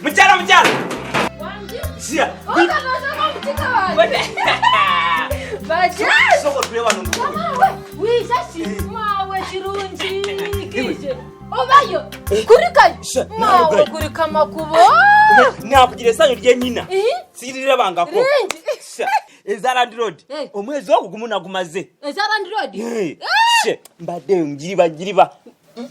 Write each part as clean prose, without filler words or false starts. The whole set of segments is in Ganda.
Mchana. Sia. Soko tulewa nungu. Mawe chirunji kije. Obayo kurika mawe kurika makubo. Nakugire sanyo lye nyina. Sirira bangako. Ezalandi road. Omwezi okugumuna gumaze. Ezalandi road. Mbadde ngiriba.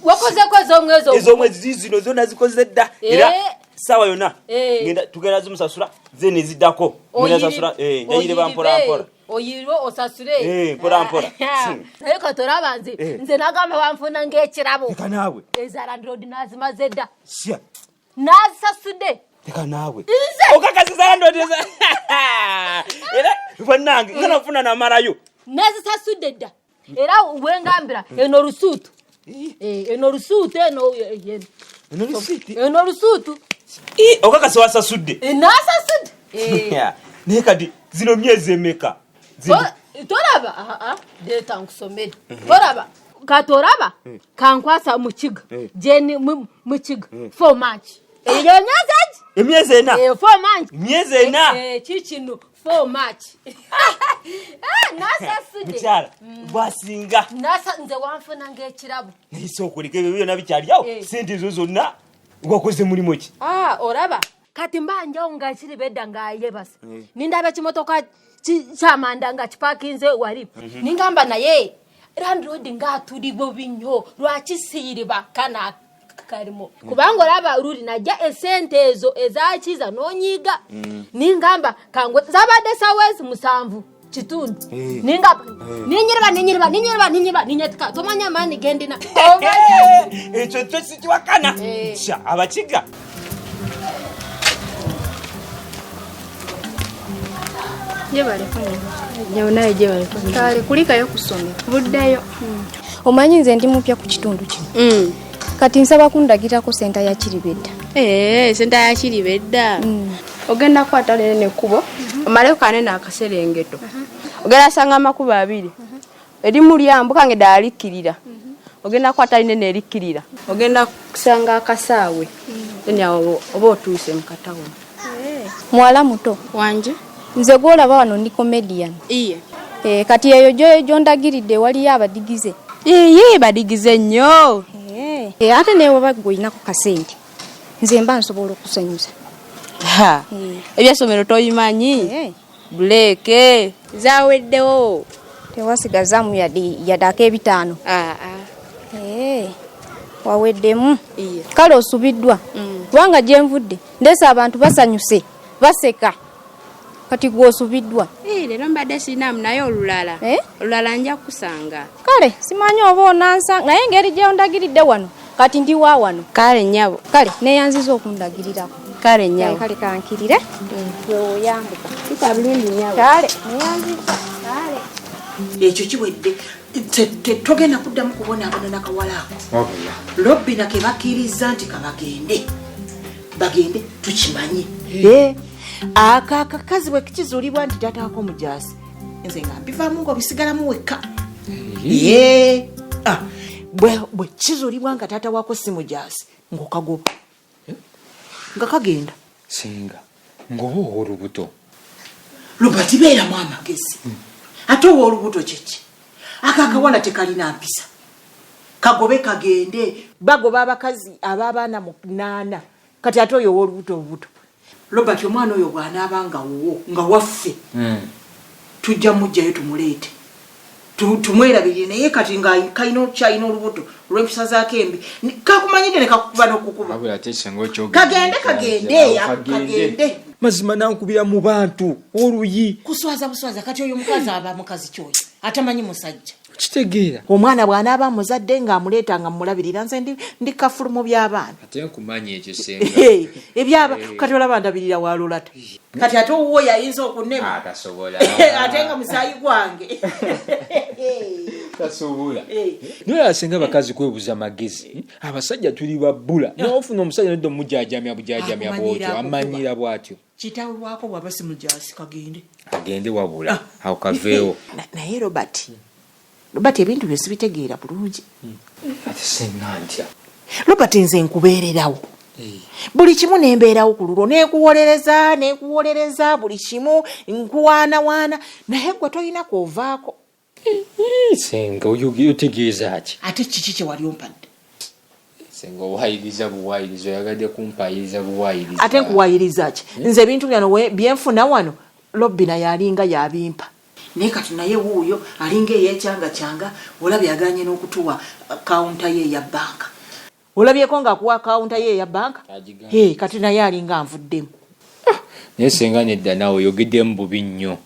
Wakoze kwezi omwezi. Ezo mwezi zino zona zikoze dda. Era sawa yona. Ngenda tugera zimusasula zene ziddako. Ngenda sasula nyayire bampora. Oyiro osasure. Mpora. Eka torabanzi. Nze nagamba bamfuna ngekirabo. Eka nawe. Ezalandi road nazimaze dda. Sia. Nazisasude. Eka nawe. Okakazi Ezalandi road. Era vanange nganafuna na marayo. Nazisasude dda. Era wengambira eno rusutu. Eno rusutu eno rusutu. Okakazi wasasude. Nasasude. Nekadi zino myezi emeka. Toraba deta nkusomera. Toraba katoraba kankwasa mukiga. Jeni mukiga 4 March. Iyo nyazaji? Emyezi ena. 4 March. Myezi ena. Chichino 4 March. Nasasude. Mchara basinga. Nze wamfuna ngekirabo. Nisoko likebe byo nabikyaliyo. Sente zo zonna ugakoze mulimo ki? Oraba. Kati mbanja KIRIBEDDA ngaye basa. Nindabe kimotoka chamanda nga kipakinze wali. Ningamba naye Land Road ngatuli Bobi nnyo lwakisiriba kana kalimo. Kubanga oraba ruli najja esente ezo ezakiza nonyiga. Ningamba kangwe zabade sawezi musanvu kitundu. Ningamba ninyirba ninyetka tomanya mani gendina. Echo twesikiwakana. Sha abakiga. Jebale fanya. Nyaona jebale fanya. Kale kulika yo kusomera. Buddayo. Omanyi nze ndi mupya ku kitundu kino. Kati nsaba kundagira ku senta ya KIRIBEDDA. Senta ya KIRIBEDDA. Ogenda kwata ne kubo. Omale kanene akaserengeto. Ogenda sanga makuba abiri. Eri mulyambo kange dalikirira. Ogenda kwata nene erikirira. Ogenda kusanga akasaawe. Nyawo oba otuuse mukatawo. Mwala muto wanje. Nze golaba wano ndi comedian. Iye. Kati eyo jondagiridde wali abadigize. Badigize nnyo. Ate newe bagwina ku kasente. Nze mba nsobola okusanyusa. Ebyasomero toyimanyi. Buleke zaweddewo. Tewasigazamu yadaka ebitaano. Waweddemu. Kale osubiddwa. Kubanga gye nvudde ndesa abantu basanyuse baseka. Kati gwosubiddwa. Lero mbadde sinamu naye olulala. Olulala nja kusanga. Kale simanyi oba onansanga naye ngeri gye ondagiridde wano. Kati ndi wa wano. Kale nyabo. Kale neyanziza okundagirirako. Kale nyabo. Kale kankirire. Oyambuka. Kitabulindi nyabo. Kale neyanziza. Kale. Ekyo kiwedde. Togenda kuddamu kubona abana kawalako. Wabula. Lobby na kebakiriza nti kabagende. Bagende tukimanyi. Akakazi bwe kizulibwa nti tataako mujasi. Nze nga mbivaamu ngo bisigalamu wekka. Bwe kizulibwa nga tata wako si mujasi ng'okagoba. Nga kagenda. Singa. Ng'oba olubuto. Lubati beeramu amagezi. Ate owa olubuto kiki? Akakawala tekalina mpisa. Kagobe kagende. Bagoba abakazi ab'abaana 8. Kati ate oyo olubuto obuto. Robert omwana oyo bw'anaabanga wuwo nga waffe. Tujja mujjayo tumuleete. Tumwerabirire naye kati nga kayina olubuto olw'empisa zaako embi. Kakumanyidde ne kakukuba n'okukuba. Kagende. Mazima nankubira mu bantu oluyi. Kuswaza kati oyo mukazi aba mukazi kyoyo. Atamanyi musajja. Kitegeera. Omwana bw'anaaba muzadde nga amuleeta nga mulabirira nze ndi kafulu mu by'abaana. Ate nkumanyi ekyo senga. Ebyaba kati olaba ndabirira walulata. Kati ate owo yayinza okunnema. Tasobola. Ate nga musaayi gwange. Tasobola. Naye asenga bakazi kwebuza magezi. Abasajja tuli babbula. N'ofuna omusajja n'oddo mujajamya bw'otyo amanyira bw'atyo. Kitaawe wako bw'aba si mujasi kagende. Agende wabula. Awo kaveewo. Naye Robert ebintu byosi bitegeera bulungi. Ate senga ntya. Robert nze nkubeererawo. buli kimu nembeerawo ku lulwo nekuwolereza buli kimu nkuwaanawaana naye gwe tolina kwovaako. Senga otegeeza ki? Ate kiki kye wali ompadde? Senga owayiriza buwayiriza oyagadde kumpayiriza buwayiriza. Ate nkuwayiriza ki? Nze ebintu byano byenfuna wano Lobina yalinga yabimpa. Naye kati naye wuuyo alinga eyekyanga olabye aganye n'okutuwa kawunta ye ya banka. Olabyeko nga kuwa kawunta ye ya banka? Kati naye alinga anvuddemu. Naye senga nedda naawe oyogeddemu bubi nnyo.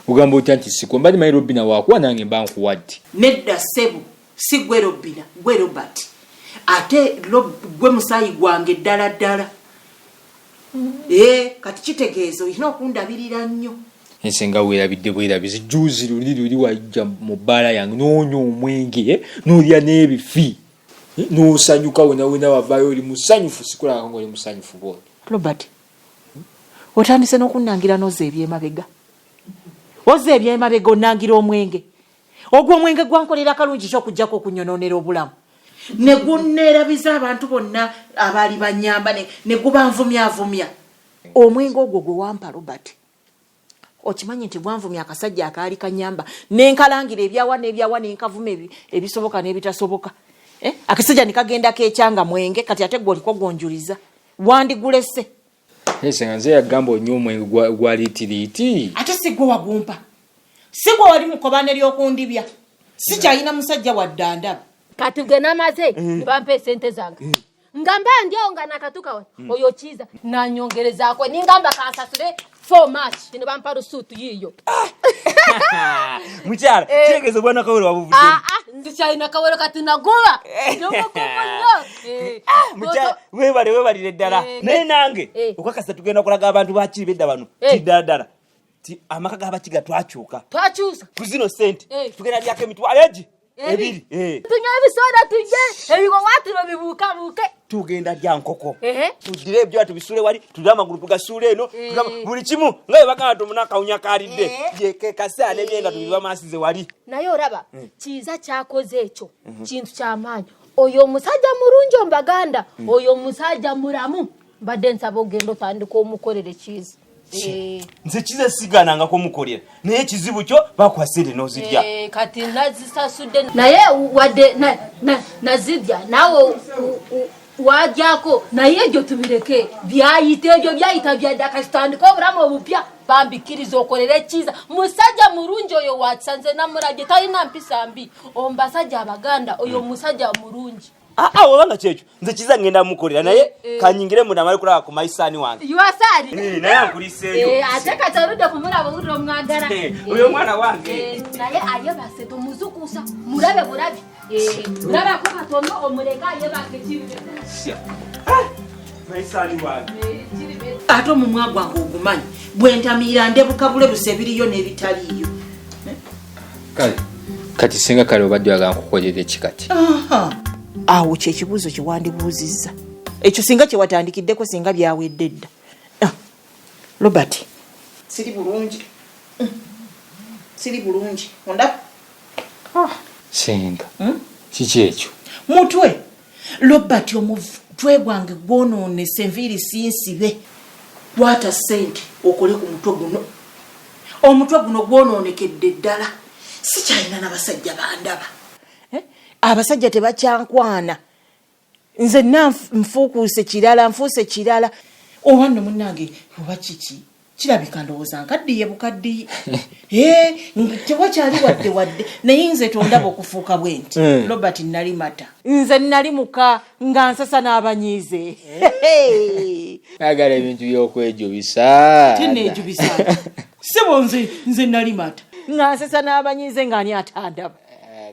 Ugamba otya nti siko mbali mayi Lobina wakuwa nange mba nkuwadde. Nedda ssebo si gwe Lobina gwe Robert. Ate gwe musaayi gwange ddala. Kati kitegeeza olina okundabirira nnyo. Ensenga weerabidde bwerabizi juuzi luli wajja mu bbaala yange n'onywa omwenge n'olya n'ebifi n'osanyuka wena wavaayo oli musanyufu sikulaba nga oli musanyufu bwoti. Robert, otandise n'okunnangira n'oza ebyemabega. Oza ebyemabega onnangira omwenge. Ogwo omwenge gwankolera kalungi ky'okuggyako okunnyonoonera obulamu. Ne gunneerabiza abantu bonna abaali bannyamba ne gubanvumyavumya. Omwenge ogwo gwe wampa Robert. Okimanyi nti gwanvumya akasajja akaali kannyamba nenkalangira ebyawa nenkavuma ebisoboka n'ebitasoboka. Akasajja ne kagenda keekyanga mwenge kati ate gwe oliko gonjuliza. Wandigulese. Senga nze yagamba onywa omwenge gwa liitiriiti. Ate si gwe wagumpa. Si gwe wali mukobane ly'okundibya. Sikyalina musajja wa ddandaba. Kati gwe namaze nibampa esente zange. Ngamba ndio nga nakatuka oyo chiza nanyongerezaako ningamba kansasule for much nibampa rusutu yiyo. Mukyala kyegezo bwana kawero wabuvudde. Ndichayina kawero kati nagoba. Mukyala webalire ddala. Naye nange okakasa tugenda kulaga abantu ba KIRIBEDDA bano kiddala. Ti amaka g'abakiga twakyuka. Twakyusa. Kuzino sente tugenda lyako emitwalo egi. Ebiri. Tunywa ebisoda tujje ebiko watiro bibuuke. Tugenda lya nkoko. Tugire ebyo tubisule wali tudde amagulu tugasule eno buli kimu nga bagamba tumunaka unyakalidde yeke kasane byenda tubiba masize wali. Naye oraba kiza kyakoze ekyo kintu ky'amaanyi. Oyo musajja mulungi Ombaganda oyo musajja mulamu badde nsaba ogenda otandika omukolere kiza. Nze kiza sigananga ko mukolera naye kizibu kyo bakwasire nozirya. Kati nazisasudde naye wadde nazidya nawe wajyako naye egyo tubireke byayita egyo byayita byadaka kitandika obulamu obupya bambikiriza okolere kiza musajja mulungi oyo watsanze namurage talina mpisa mbi Ombasajja Abaganda oyo musajja mulungi. Wabanga kyekyo nze kiza ngenda mukolera naye kanyingire munda mali kulaba ku maisani wange. Yuasali naye akuliseyo. Ate katarude kumulaba uri omwagala. Oyo mwana wange. Naye ayebase tumuzukusa murabe burabi. Murabe ko katono omureka ayebake KIRIBEDDA. Maisani wange. Ate omumwa gwange ogumanyi bwentamiira ndebukabule busebiriyo n'ebitaliyo. Kati singa kale obadde oyagala nkukolere kikati. Awo kyekibuuzo kyewandibuuzizza ekyo singa kyewatandikiddeko singa byawedde dda. Robert siri bulungi ondaba Senga kiki ekyo mutwe Robert omutwe gwange gwonoonese enviiri sinsibe. Kwata ssente okole ku mutwe guno. Omutwe guno gwonoonekedde ddala sikyalina n'abasajja bandaba. Abasajja tebakyankwana. Nze nfuuse kirala. Owanno munnange oba kiki kirabika ndowooza nkaddiye bukaddiye. Tewakyali wadde naye nze tondaba okufuuka bwe nti Robert nali mata. Nze nali muka nga nsasa n'abanyiize. Agala ebintu by'okwejubisa. Tinejubisa. Sibo nze nali mata. Nga nsasa n'abanyiize nga ani atandaba.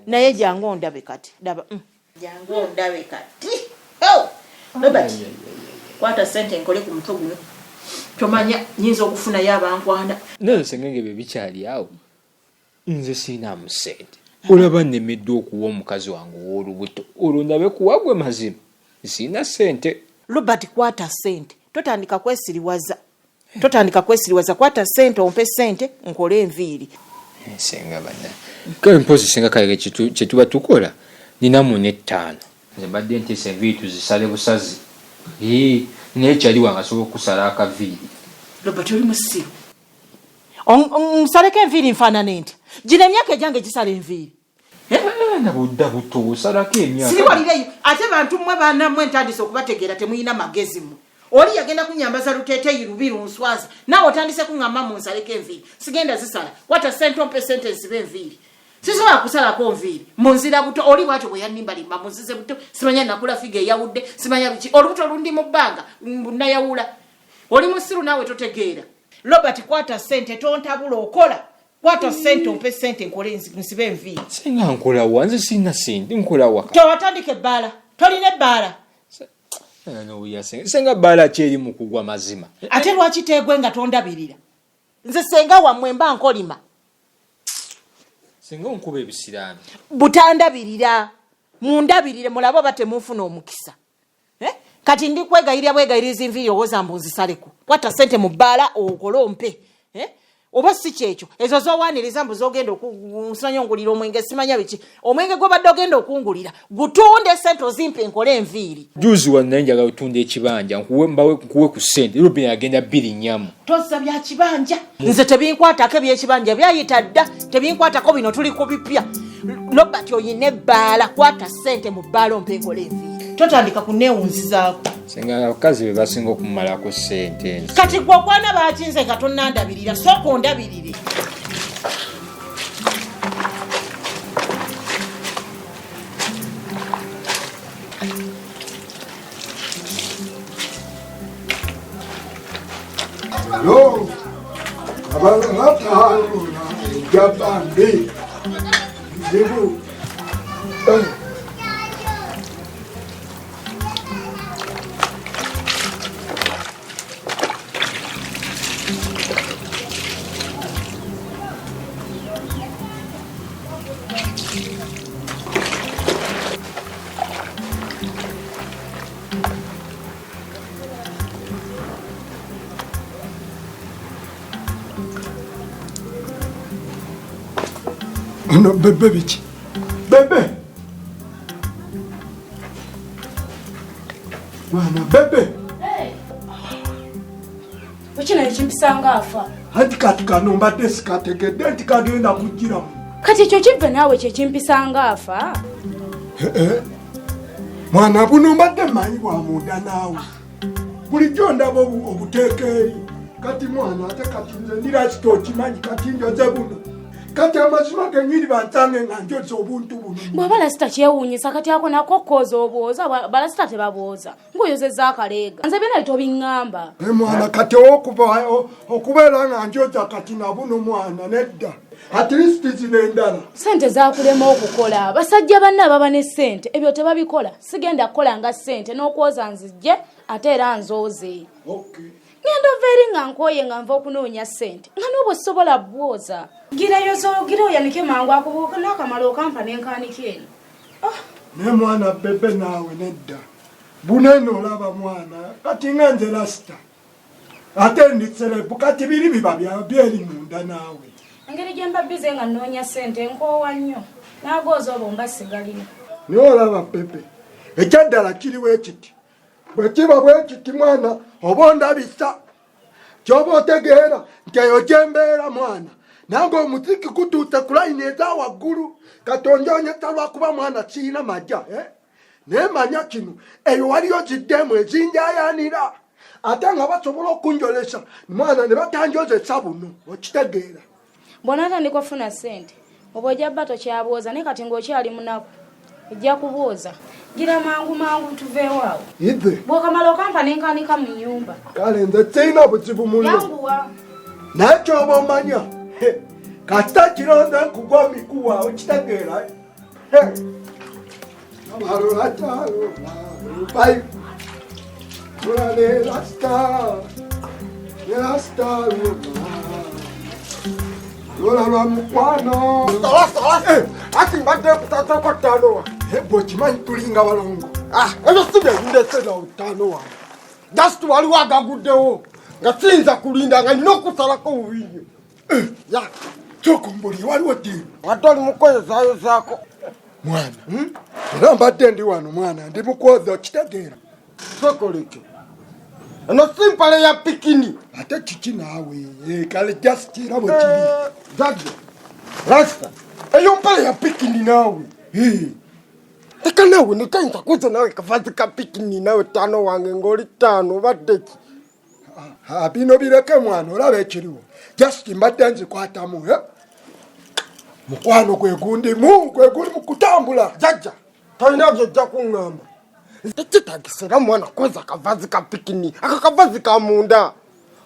Naye jangu ondabe kati. Jangu ondabe kati. Robert. Kwata sente nkole ku mutwe guno. Tomanya nyinza okufuna yabankwana. Naye sengenge bebikyali awo. Nze sina musente. Olaba nnemeddwa okuwa omukazi wange ow'olubuto. Olwo ndabe kuwagwe mazima. Sina sente. Robert kwata sente. Totandika kwesiriwaza. Kwata sente ompe sente nkole enviiri. Senga bana. Kale mpozi senga kale kyetuba tukola. Nina mune 5. Nze badde ntese enviiri tuzisale busazi. naye kyali wangasobola okusala akaviiri. Robert oli musiru. Nsaleko enviiri nfaanana ntya? Gino emyaka egyange gisala enviiri. Nabudda buto osalako emyaka. Siriwalireyo ate bantu mmwe bannammwe entandise okubategeera temuyina magezi mmwe. Oli yagenda kunyambaza luteeteeyi lubiru nswazi naawe otandise kuŋŋamba mu nsaleko enviiri. Sigenda zisala wata sente ompe sente nsibe enviiri. Sisobola kusalako nviiri mu nzira buto oli bwatyo bwe yannimbalimba mu nzize buto simanya nakula figa eyawudde simanya biki olubuto lundi mu bbanga nayawula. Oli musiru naawe totegeera. Robert kwata sente tontabula okola. Kwata sente ompe sente nkole nsibe enviiri. Senga nkola wa nze sina sente nkola waka. Tewatandika ebbaala. Tolina ebbaala. Senga bbaala kyeri mu kugwa mazima. Ate lwaki teegwe nga tondabirira? Nze senga wammwe mba nkolima. Senga onkuba ebisiraani. Butandabirira. Mundabirire mulabo batemunfuna omukisa. Kati ndi kwegayirya bwegayiriza enviiri owoza mbunzisaleko. Kwata sente mu bbaala okole ompe. Oba si kyekyo ezo zowaaniriza mbu zogenda okusanya ongulira omwenge simanya biki omwenge gwe badde ogenda okungulira gutunde sente ozimpe enkole enviiri. Juzi wannaye njagala otunda ekibanja nkuwe ku ssente Robin agenda 2 nnyamu. Tozza bya kibanja nze tebinkwatako ebyekibanja byayita dda tebinkwatako bino tuli ku bipya. Robert oyina ebbaala kwata sente mu bbaala ompe enkole enviiri. Totandika kuneewunzizaako. Senga abakazi be basinga okumalako ssente. Kati gwe okwana bakinze nga tonnandabirira sooka ondabirire. Yo, abalata jabambi. Zibu. No, bebe bichi. Bebe. Mwana bebe. Wachina yachimpisanga afa. Hati katika nomba desikategede ntikagenda kugira. Kati ekyo kive naawe kyekimpisanga afa. Mwana buno mbadde manyi bwa munda naawe. Bulijjo ndaba obuteekeeri. Kati mwana ate kati nze ndira kimanyi kati njoze buno. Kati amazima genyiri bantange nga njoze obuntu buno. Bw'abala sita kyewuunyisa kati ako nako kkoza obwoza bala sita tebabwoza. Ng'oyozezza akaleega. Nze byonna bitobiŋŋamba. Mwana kati okubeera nga njoza kati na buno mwana nedda. At least zino endala. Sente zaakulema okukola. Basajja banna baba ne ssente. Ebyo tebabikola. Sigenda kukola nga ssente n'okwoza nzijje ate era nzooze. Okay. Ngendo veri nga nkoye nga nva okunoonya ssente. Nga n'obwo sisobola bwoza. Gira oyanike mangu akubuuka n'akamala okampa n'enkanika eno. Ne mwana bebe naawe nedda. Buneno olaba mwana. Kati nga nze lasita. Ate nditserebu kati biri biba byeri munda naawe. Engeri gye mba bize nga nnoonya ssente nkoowa nnyo. N'agooza obwo mba sigalina. Niwe olaba bebe. Ekyaddala kiriwo ekiti. Bwe kiba bwe kiti mwana oba ondabisa. Ky'oba otegeera nti eyo gye mbeera mwana. Nange omuziki gutuuse ku layini eza waggulu. Katonjoonyesa lwakuba mwana siina majja. Naye manya kino eyo waliyo ziddemu ezinjayanira. Ate nga basobola okunjolesa mwana ne batanjozesa buno okitegeera. Bw'onaatandika ofuna ssente oba ojja bba tokyabwoza naye kati ng'okyali munaku ojja kubwoza. Gira mangu tuveewaawo. Ive. Bw'okamala okampa n'enkanika mu nnyumba. Kale nze sirina buzibu mullo. Yanguwa. Naye ky'oba omanya kasita kironze nkugwa mikuwa okitegeera. Amalola kyalo bayi. Mulale rasta. Rasta Lola lwa mukwano. Ati mbadde kutata kwa ttano wa. Hebo kimanyi tulinga balongo. Ezo sibye ndesera utano wa. Dasitu waliwo agaguddewo. Nga siyinza kulinda nga nina okusalako obubinyo. Ya, kyokumbuli waliwo ddi. Ate oli mukozesaayozaako. Mwana. Era mbadde ndi wano mwana ndi mukwoza okitegeera. sokoleke ano simpale ya pikini ate kiki naawe kale jasikira bwe kiri jaje rasta eyo mpale ya pikini naawe teka nawe nitayinza kuza nawe kavazi ka pikini nawe tano wange ngoli tano baddeki bino bireke mwana olaba ekiriwo jasiki mbadde nzikwatamu mukwano gweguli mukutambula jajja talina byojja kuŋŋamba tekitagisera mwana koza kavazi ka pikini akakavazi ka munda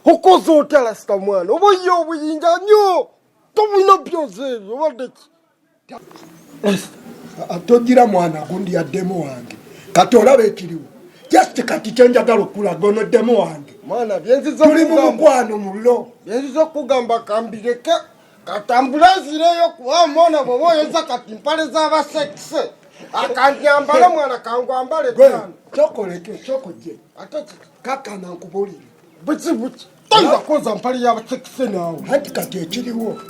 okoza otya lasita mwana oba ye obuyinja nnyo tobulina byozi ebyo obaddeki togira mwana gundi yaddemu wange kati olaba ekiriwo just kati kyenjagala okulaga onoddemu wange mwana tuli mu mukwano mullo byenziza okugamba kambireke katambulanzireyo kuba mwana bwoba oyeza kati mpale z'abasekise akanjambale mwana kangwambale tano kyokoleke kyokojje ate kakana nkubulire bukibuki toyinza koza mpale y'abasekise naawe anti kati ekiriwo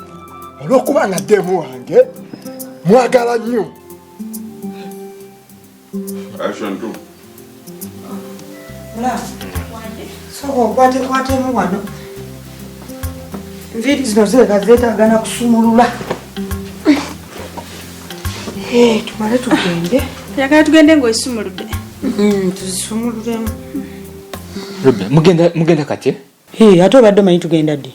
olw'okuba nga ddemu wange mwagala nnyo Ashantu. Mula. Soko kwatemu wano. Nviri zino zireka zeetaagana kusumulula. Tumale tugende. Oyagala tugende ng'osumuludde? Tuzisumululemu. Mugenda kati? Ate obadde omanyi tugenda ddi?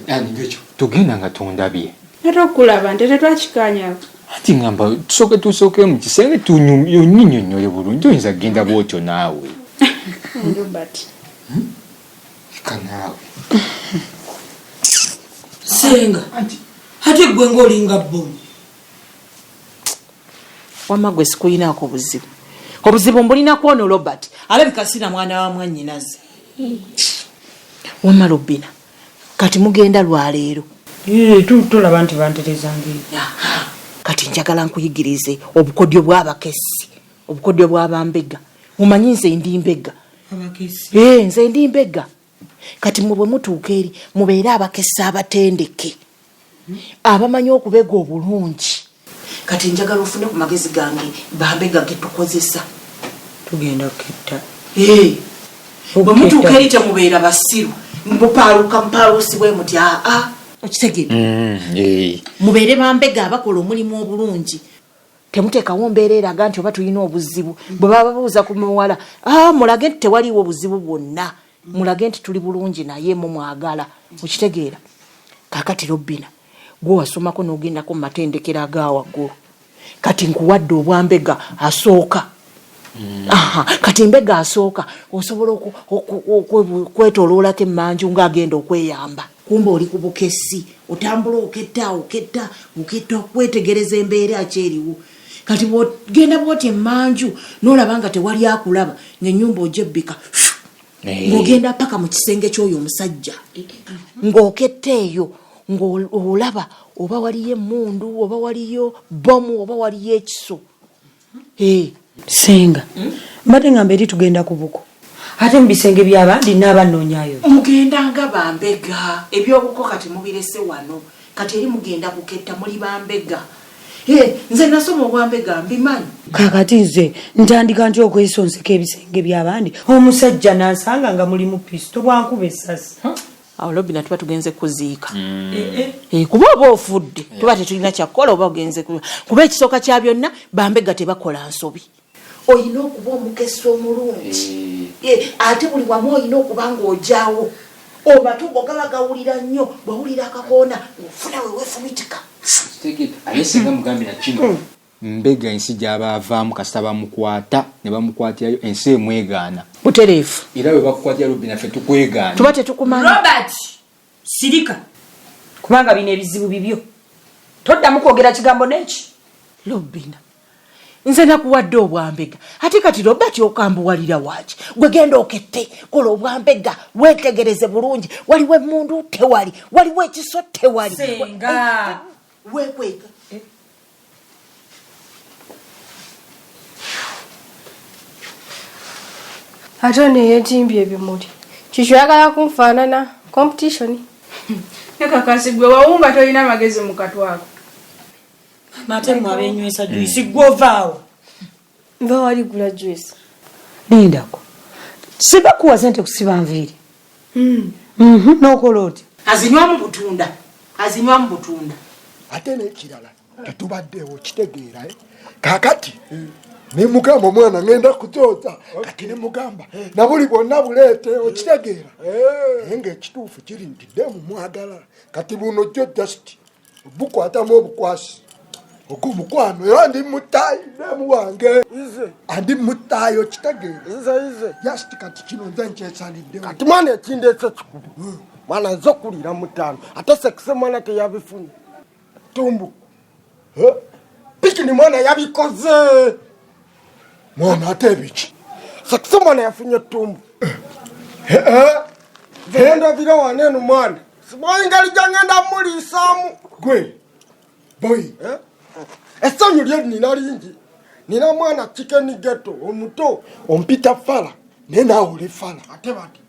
Ngekyo tugenda nga tondabye. Ate okulaba nti tetwakikaanyaako. Ati ngamba tusooke mu kisenge tunyonnyonnyole bulungi toyinza kugenda bwotyo naawe. Robert. Kanaawe. Senga. Ate gwe ng'olinga bbomu. Wamma gwe sikuyinaako buzibu. Obuzibu mbulina kw'ono Robert. Alabika sina mwana wa mwannyinaze. Wamma Robina. Kati mugenda lwaleero. Tulaba nti bantereza ngeri. Kati njagala nkuyigirize obukodyo bw'abakessi, obukodyo bw'abambega. Mumanyi nze ndi mbega. Abakessi? Nze ndi mbega. Kati mwe mutuuka eri mubeere abakessi abatendeke. Abamanyi okubega obulungi. Kati njagala ofune ku magezi gange bambega ge tukozesa. Tugenda ketta. Bwe mutuuka eri temubeera basiru. Mupaaluka mpaalusi bwe muti okitegedde. Mubeere bambega abakola omulimu obulungi. Temuteekawo mbeera eraga nti oba tulina obuzibu. Bwe baba babuuza ku muwala mulage nti tewaliwo obuzibu bwonna. Mulage nti tuli bulungi naye mumwagala. Okitegeera. Kaakati Robina gwe wasomako n'ogendako mu matendekero agaawaggulu. Kati nkuwadde obwambega asooka. Kati mbega asooka osobola okwetoloolako emmanju ng'agenda okweyamba. Kumba oli ku bukessi otambula oketta okwetegereza embeera akyeriwo. Kati bw'ogenda bw'oti emmanju n'olaba nga tewali akulaba ng'ennyumba ojebbika ng'ogenda paka mu kisenge ky'oyo omusajja ng'oketta eyo ng'olaba oba waliyo emmundu oba waliyo bomu oba waliyo ekiso. Senga mbadde ngamba eri tugenda ku buko ate mu bisenge by'abandi n'abanoonyaayo mugenda nga bambega ebyobuko kati mubirese wano kati eri mugenda kuketta muli bambega. Nze nasoma obwambega mbimanyi. Kakati nze ntandika nti okwesonseka ebisenge by'abandi omusajja nansanga nga mulimu pisto bwankuba essasi. Awo Robina tuba tugenze kuziika. Kuba oba ofudde tuba tetulina kyakukola oba ogenze kuba ekisooka kya byonna bambega tebakola nsobi. Oyina okuba omukessi omulungi. Ate buli wamu oyina okuba ng'ojaawo. Omatugo gaba gawulira nnyo bwawulira akakoona ng'ofuna weweefumitika. Aye singa mugambira kino mbega ensi gy'aba avaamu kasita bamukwata ne bamukwatirayo ensi emwegaana. Butereefu. Era bwe bakukwatira Robina ffe tukwegaana. Tuba tetukumanyi. Robert sirika kubanga bino ebizibu bibyo. Toddamu kwogera kigambo n'eki. Robina nze nakuwadde obwambega ate kati Robert okambuwalira waaki gwe genda okette kola obwambega weetegereze bulungi waliwo emmundu tewali waliwo ekiso tewali. Senga weekweka. Ate neyeetimbye ebimuli kikyo oyagala kunfaanana competition. Nekakasi gwe wawumba tolina magezi mu katwako. Mate mwabenywesa juisi gwovaawo. Nva wali gula juice. Lindako siba kuwa sente kusiba nviiri n'okola oti azinywamu butunda ate n'ekirala tetubaddeewo kitegeera kakati ne mugamba omwana ngenda kuzooza kati ne mugamba na buli bwonna buleete okitegeera naye ng'ekituufu kiri nti ddemu mwagala kati buno jjo just bukwatamu obukwasi ogw'omukwano era ndi mutaayi ddemu wange andi mutaayi okitegeera just kati kino nze nkyesaliddewo kati mwana ekindeese kikulu mwana nze okulira mutaano ate sekise mwana teyabifunye tumbu pikini mwana yabikoze mwana ate biki sekise mwana yafunye tumbu ndabira waneeno mwana siboyingali jangenda muliisaamu gwe boy essanyu lye nina lingi nina mwana Ekina Uganda omuto ompita fala naye naawe oli fala ate bati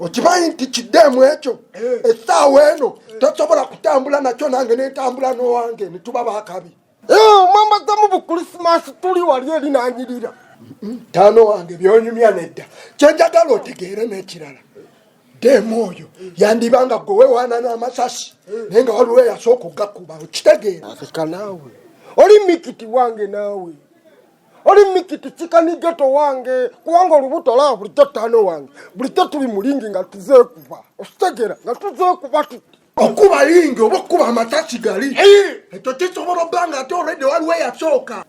okimanyi nti kiddemu ekyo essaawa eno tosobola kutambula nakyo nange netambula n'owange netuba bakabi mwambazamu bukrisimansi tuli wali eri nanyirira taano wange byonyumya nedda kyenjagala otegeere n'ekirala ddemu oyo yandibanga gwe wewaana n'amasasi naye nga waliwo eyasooka okugakuba okitegeera afika naawe oli mikiti wange naawe oli mikiti Ekina Uganda wange kubanga olubuto laba bulijjo taano wange bulijjo tuli mulingi nga tuzeekuba okitegeera nga tuzeekuba tuti okuba lingi oba okuba amasasi gali ekyo kisobola obbanga ate olwedde waliwo eyasooka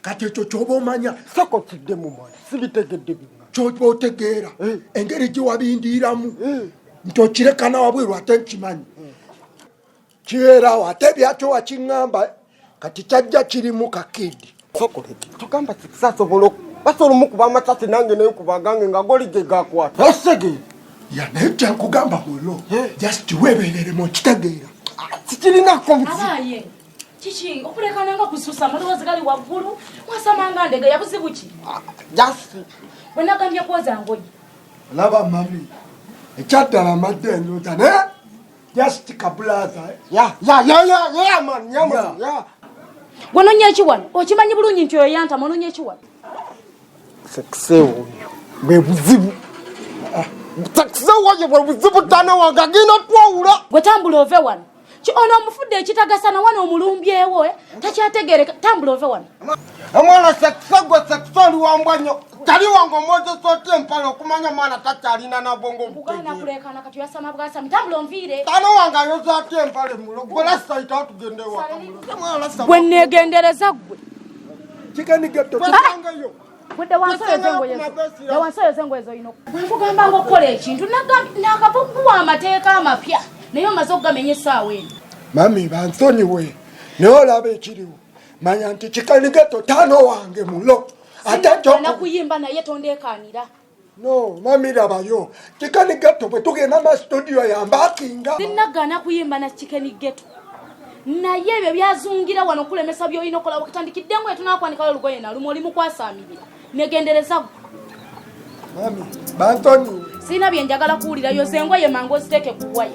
kati ekyo kyoba omanya sako kiddemu mwana sibitegedde byonna kyoba otegeera engeri gye wabindiiramu nti okirekana wabweru ate nkimanyi kibeerawo ate byakyo wakiŋŋamba kati kyajja kirimu kakidi tugamba kisasobola basobola omukuba amasasi nange nenkuba gange nga goli ge gakwata osege naye kyankugamba mulo just weebereremu okitegeera kikirinako abaye kiki okulekana nga kususa amaloboozi gali waggulu mwasamanga ndege yabuzibu ki jasi bwe nagambye kwoza ngoye laba mami ekyaddala amadde enjota naye just kabulaza man wanonya eki wano okimanyi bulungi nti oyo yantama ononya eki wano sekise oyo bwe buzibu sekise oyo bwe buzibu taano wange agenda twawula gwe tambula ove wano ono omufudde ekitagasana wano omulumbyewo takyategereka tambula ove wano omwana sekise gwe sekise oli wambwa nnyo tali wange omwozesa otya empale okumanya mwana takyalina nabwongo bugana kulekana kati yasama bwasami tambula onviire taano wange ayoza atya empale mulo gwe lasitaita tugende waka gwe negendereza gwe Ekina Uganda wetangeyo budde wansoyoza engoye zoyina bwenkugamba nga okukola ekintu nakavuguwa amateeka amapya naye omaze okugamenya essaawa eno mami bansonyiwe naye olaba ekiriwo manya nti Ekina Uganda taano wange mulo ate nakuyimba naye tondeekanira no mami labayo Ekina Uganda bwe tugenda masitudiyo yambakinga sinnagaana kuyimba na Ekina Uganda naye ebyo byazungira wano okulemesa byolina okola wakutandikiddemu etunakwanikayo olugoye nalumu oli mukwasamirira negendereza mami bansonyiwe sirina byenjagala kuwulirayo zengoye mangu oziteeke ku waya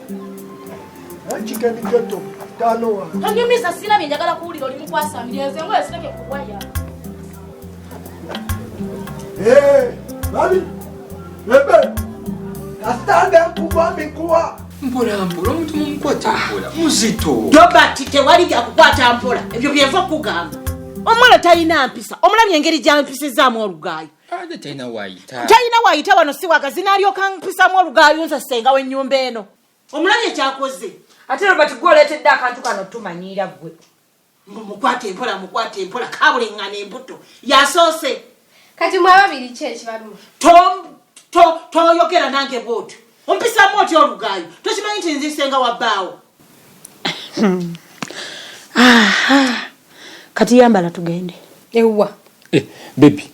Ekina Uganda taano wange tonyumiza sirina byenjagala kuwulira oli mukwasamirira zengoye ziteeke ku waya mami lebe kasitanga nkuba mikuwa mpola omuntu mumukwata mpola muzito Robert tewali gakukwata mpola ebyo byeva kugamba omwana talina mpisa omulabye engeri gyampisizaamu olugaayo ate talina wayita wano si wagazi n'alyoka mpisaamu olugaayo nza senga w'ennyumba eno omulabye kyakoze ate Robert gwoleetedde akantu kano tumanyiira gwe mukwate empola kabuleŋŋana embuto yasoose kati mwe ababiri ki ekibaluma toyogera nange bwotyo ompisaamu otya olugaayo tokimanyi nti nzisenga wabbaawo kati yambala tugende ewwa bebi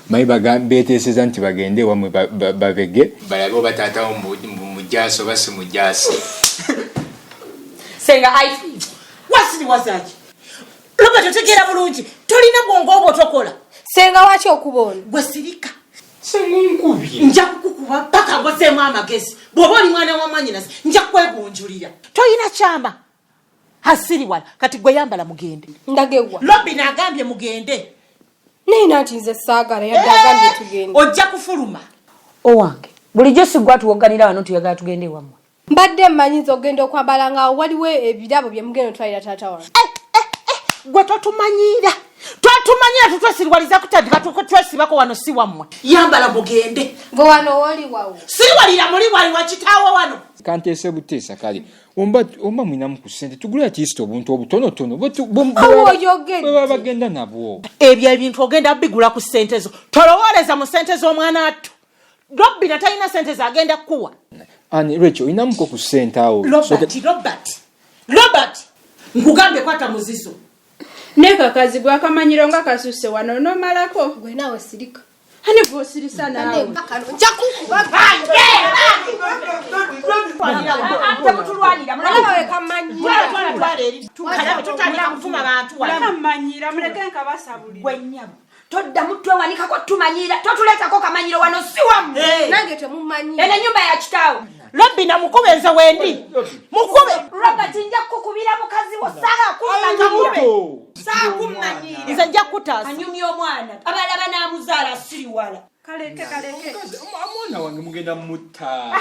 mayi beteeseza nti bagende wamwe babege balabe oba taatawo mujaasi oba si mujaasi senga wasiri wazaki Robert otegeera bulungi tolina bwongo obwo tokola senga waki okuba ono gwe sirika semunkubye nja kukukuba paka ngoseemu amagezi bw'oba oli mwana wa mwanyinasi nja kwegunjulira toyina kyama hasiri wala kati gwe yambala mugende ndagewwa Robin agambye mugende nina ati nze saagala yadde agambye tugende. Ojja kufuluma. Owange. Bulijjo sigwa tuwoganira wano tuyagala tugende wammwe. Mbadde mmanyiza ogenda okwambala nga waliwo ebirabo bye mugenda otwalira taata wange. Gwe totumanyira. Twatumanyiira tutwesirwaliza kutandika twesibako wano si wammwe. Yambala mugende. Gwe wano woli wawo. Siriwalira muli wali wakitaawo wano. Kanteese buteesa kale. Omba mwinamu ku ssente tugula atiist obuntu obutonotono bwe bagenda nabwo. Ebyo ebintu ogenda bigula ku ssente zo. Tolowooleza mu ssente z'omwana attu. Robbi natalina ssente zagenda kuwa. Ani Rachel inamuko ku ssente awo. Robert. Nkugambe kwata muzizo. Neka kazi gwa kamanyiro nga kasuse wano no malako. Gwe nawe sirika. Hani gwo sirisa nawe. Njakukuba. Mutulwanira mulaba kamanyira. Tutandika kufuma abantu wano. Kamanyira muleke nkabasabulira. Gwe nnyabo. Todda mutwe wanika kwa tumanyira. Totuletako kamanyiro wano si wammwe. Nange temumanyira. Ene nyumba ya kitaawo. Robbi namukubenza wendi. Mukube. Robert nja kukubira mukazi wo sala kumanyira. Saa kumanyira. Nze nja kutaasa. Anyumya omwana. Abalaba n'amuzaala asiriwala. Kaleke. Omwana wange mugenda mutta.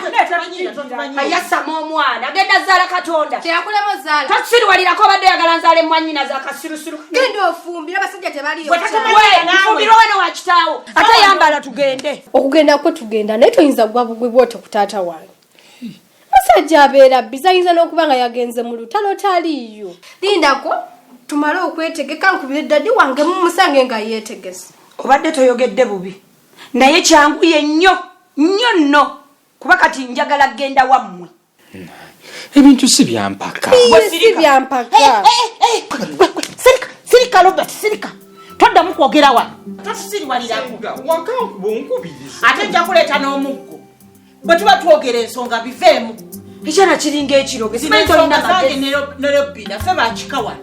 Ayasama omwana. Agenda zaala Katonda. Teyakulemo zaala. Tasiriwalirako obadde oyagala nzaale mwannyina za kasirusiru. Genda ofumbira abasajja tebaliyo. Fumbira wano wa kitaawo. Ate yambala tugende. Okugenda kwe tugenda naye toyinza gwa bugwi bwote ku taata wange. Musajja abeera bbiza ayinza n'okuba nga yagenze mu lutalo taliiyo. Lindako tumale okwetegeka nkubire ddadi wange mumusange nga yeetegese. Obadde toyogedde bubi. Naye kyanguye nnyo nno kuba kati njagala genda wammwe. Ebintu si byampaka. Si byampaka. Sirika Robert, sirika. Toddamu kwogera wano. Tosiriwalirako. Wankubiriza. Ate nja kuleeta n'omuggo. Bwe tuba twogera ensonga biveemu. Ekyana kiringa ekiroge. Ensonga zange ne Robbi naffe bakikawa.